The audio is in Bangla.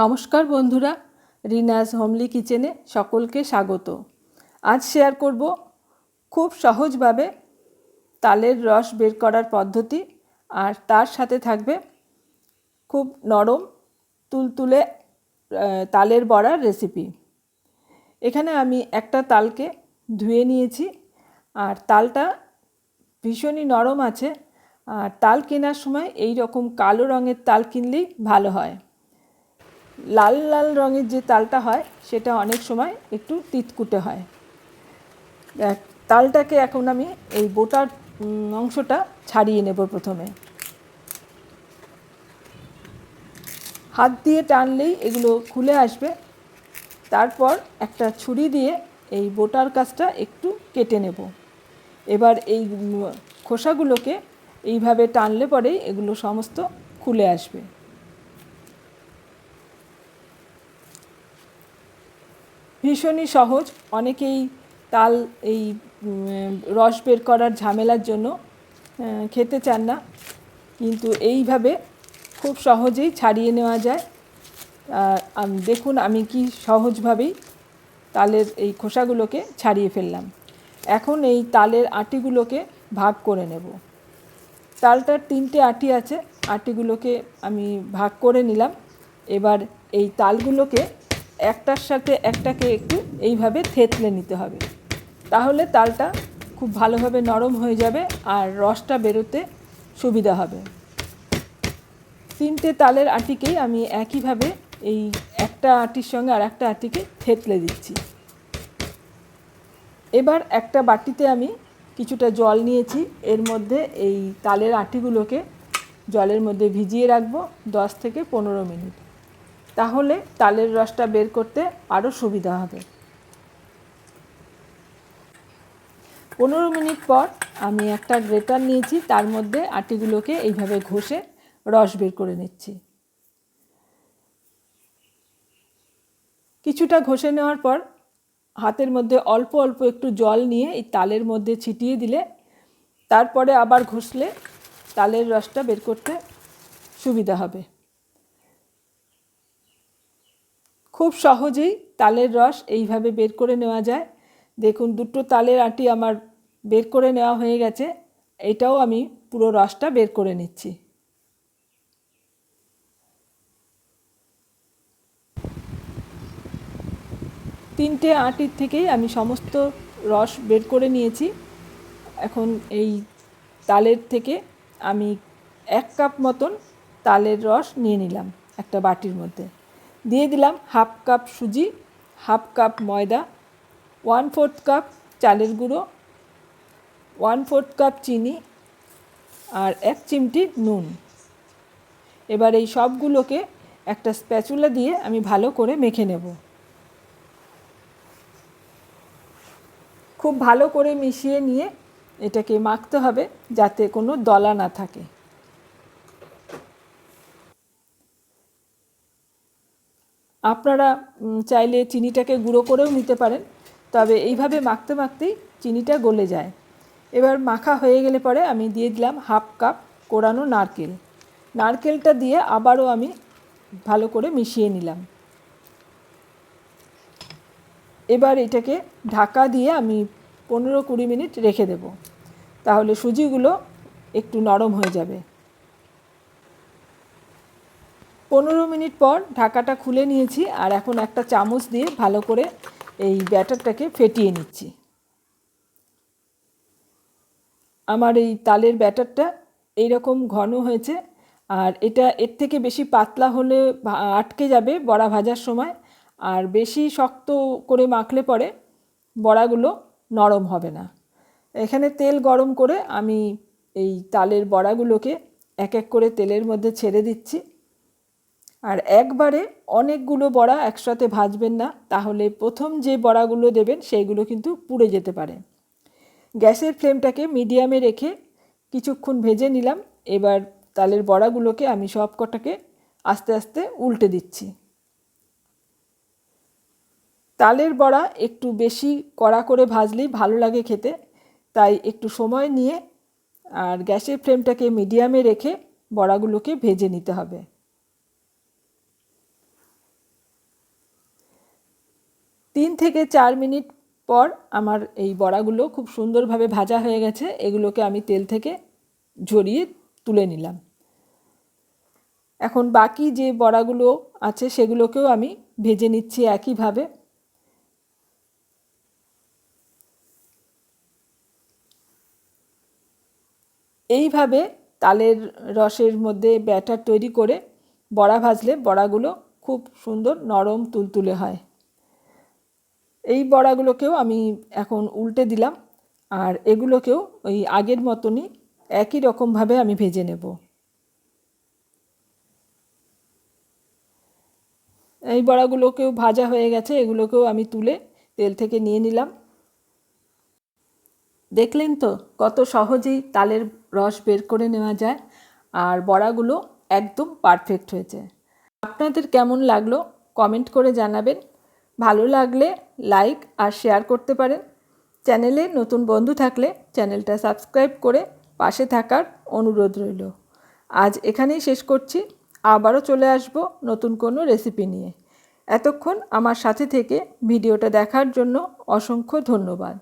নমস্কার বন্ধুরা, রিনাজ হোমলি কিচেনে সকলকে স্বাগত। আজ শেয়ার করব খুব সহজভাবে তালের রস বের করার পদ্ধতি, আর তার সাথে থাকবে খুব নরম তুলতুলে তালের বড়ার রেসিপি। এখানে আমি একটা তালকে ধুয়ে নিয়েছি, আর তালটা ভীষণই নরম আছে। আর তাল কেনার সময় এই রকম কালো রঙের তাল কিনলেই ভালো হয়। লাল লাল রঙের যে তালটা হয় সেটা অনেক সময় একটু তিতকুটে হয়। তালটাকে এখন আমি এই বোটার অংশটা ছাড়িয়ে নেব। প্রথমে হাত দিয়ে টানলেই এগুলো খুলে আসবে। তারপর একটা ছুরি দিয়ে এই বোটার কাছটা একটু কেটে নেব। এবার এই খোসাগুলোকে এইভাবে টানলে পরেই এগুলো সমস্ত খুলে আসবে। ভীষণই সহজ। অনেকেই তাল এই রস বের করার ঝামেলার জন্য খেতে চান না, কিন্তু এইভাবে খুব সহজেই ছাড়িয়ে নেওয়া যায়। দেখুন আমি কি সহজভাবেই তালের এই খোসাগুলোকে ছাড়িয়ে ফেললাম। এখন এই তালের আটিগুলোকে ভাগ করে নেব। তালটার 3টে আটি আছে, আটিগুলোকে আমি ভাগ করে নিলাম। এবার এই তালগুলোকে একটার সাথে একটাকে একটু এইভাবে থেতলে নিতে হবে, তাহলে তালটা খুব ভালোভাবে নরম হয়ে যাবে আর রসটা বেরোতে সুবিধা হবে। 3টে তালের আটিকেই আমি একইভাবে এই একটা আটির সঙ্গে আর একটা আটিকে থেতলে দিচ্ছি। এবার একটা বাটিতে আমি কিছুটা জল নিয়েছি, এর মধ্যে এই তালের আটিগুলোকে জলের মধ্যে ভিজিয়ে রাখবো 10 থেকে 15 মিনিট, তাহলে তালের রসটা বের করতে আরও সুবিধা হবে। 15 মিনিট পর আমি একটা গ্রেটার নিয়েছি, তার মধ্যে আটিগুলোকে এইভাবে ঘষে রস বের করে নিচ্ছি। কিছুটা ঘষে নেওয়ার পর হাতের মধ্যে অল্প অল্প একটু জল নিয়ে এই তালের মধ্যে ছিটিয়ে দিলে, তারপরে আবার ঘষলে তালের রসটা বের করতে সুবিধা হবে। খুব সহজেই তালের রস এইভাবে বের করে নেওয়া যায়। দেখুন, 2টো তালের আটি আমার বের করে নেওয়া হয়ে গেছে। এটাও আমি পুরো রসটা বের করে নিচ্ছি। তিনটে আটির থেকেই আমি সমস্ত রস বের করে নিয়েছি। এখন এই তালের থেকে আমি 1 কাপ মতন তালের রস নিয়ে নিলাম একটা বাটির মধ্যে। দিয়ে দিলাম 1/2 কাপ সুজি, 1/2 কাপ ময়দা, 1/4 কাপ চালের গুঁড়ো, 1/4 কাপ চিনি আর 1 চিমটি নুন। এবার এই সবগুলোকে একটা স্প্যাচুলা দিয়ে আমি ভালো করে মেখে নেব। খুব ভালো করে মিশিয়ে নিয়ে এটাকে মাখতে হবে যাতে কোনো দলা না থাকে। আপনারা চাইলে চিনিটাকে গুঁড়ো করেও নিতে পারেন, তবে এইভাবে মাখতে মাখতেই চিনিটা গলে যায়। এবার মাখা হয়ে গেলে পরে আমি দিয়ে দিলাম 1/2 কাপ কোরানো নারকেল। নারকেলটা দিয়ে আবারও আমি ভালো করে মিশিয়ে নিলাম। এবার এটাকে ঢাকা দিয়ে আমি 15-20 মিনিট রেখে দেব, তাহলে সুজিগুলো একটু নরম হয়ে যাবে। 15 মিনিট পর ঢাকাটা খুলে নিয়েছি, আর এখন একটা চামচ দিয়ে ভালো করে এই ব্যাটারটাকে ফেটিয়ে নিচ্ছি। আমার এই তালের ব্যাটারটা এইরকম ঘন হয়েছে, আর এটা এর থেকে বেশি পাতলা হলে আটকে যাবে বড়া ভাজার সময়, আর বেশি শক্ত করে মাখলে পরে বড়াগুলো নরম হবে না। এখানে তেল গরম করে আমি এই তালের বড়াগুলোকে এক এক করে তেলের মধ্যে ছেড়ে দিচ্ছি। আর একবারে অনেকগুলো বড়া একসাথে ভাজবেন না, তাহলে প্রথম যে বড়াগুলো দেবেন সেইগুলো কিন্তু পুড়ে যেতে পারে। গ্যাসের ফ্লেমটাকে মিডিয়ামে রেখে কিছুক্ষণ ভেজে নিলাম। এবার তালের বড়াগুলোকে আমি সব কটাকে আস্তে আস্তে উল্টে দিচ্ছি। তালের বড়া একটু বেশি কড়া করে ভাজলেই ভালো লাগে খেতে, তাই একটু সময় নিয়ে আর গ্যাসের ফ্লেমটাকে মিডিয়ামে রেখে বড়াগুলোকে ভেজে নিতে হবে। 3 থেকে 4 মিনিট পর আমার এই বড়াগুলো খুব সুন্দরভাবে ভাজা হয়ে গেছে। এগুলোকে আমি তেল থেকে ঝরিয়ে তুলে নিলাম। এখন বাকি যে বড়াগুলো আছে সেগুলোকেও আমি ভেজে নিচ্ছি একইভাবে। এইভাবে তালের রসের মধ্যে ব্যাটার তৈরি করে বড়া ভাজলে বড়াগুলো খুব সুন্দর নরম তুলতুলে হয়। এই বড়াগুলোকেও আমি এখন উল্টে দিলাম, আর এগুলোকেও ওই আগের মতনই একই রকমভাবে আমি ভেজে নেব। এই বড়াগুলোকেও ভাজা হয়ে গেছে, এগুলোকেও আমি তুলে তেল থেকে নিয়ে নিলাম। দেখলেন তো কত সহজেই তালের রস বের করে নেওয়া যায়, আর বড়াগুলো একদম পারফেক্ট হয়েছে। আপনাদের কেমন লাগলো কমেন্ট করে জানাবেন। ভালো লাগলে লাইক আর শেয়ার করতে পারেন। চ্যানেলে নতুন বন্ধু থাকলে চ্যানেলটা সাবস্ক্রাইব করে পাশে থাকার অনুরোধ রইল। আজ এখানেই শেষ করছি। আবারও চলে আসব নতুন কোনো রেসিপি নিয়ে। এতক্ষণ আমার সাথে থেকে ভিডিওটা দেখার জন্য অসংখ্য ধন্যবাদ।